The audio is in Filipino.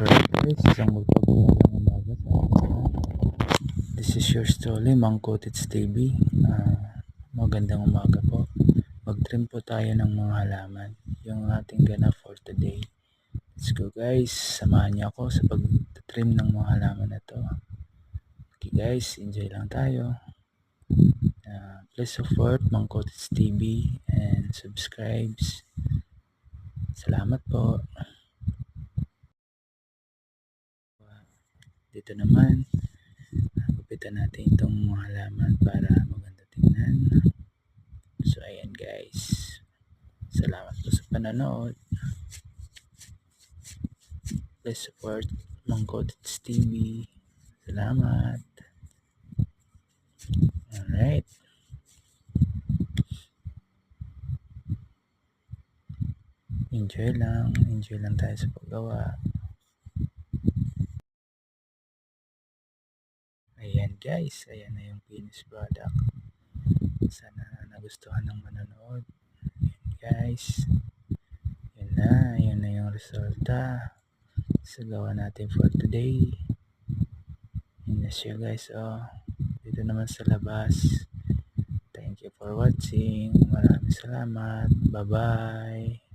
Alright guys, isang magpagandang umaga sa ating lahat. This is yours truly, Mang Cottage TV. Magandang umaga po. Mag-trim po tayo ng mga halaman. Yung ating ganap for today. Let's go guys, samahan niyo ako sa pag-trim ng mga halaman na to. Okay guys, enjoy lang tayo. Please support Mang Cottage TV and subscribe. Salamat po. Dito naman, gupitan natin itong mga halaman para maganda tingnan. So ayan guys, salamat po sa panonood. Please support Mang Cottage TV. Salamat. Alright, enjoy lang tayo sa paggawa. Ayan guys, ayan na yung finished product. Sana nagustuhan ng manonood. Ayan guys, yun na yung resulta sa gawa natin for today. Yun na siya guys, dito naman sa labas. Thank you for watching. Maraming salamat. Bye bye.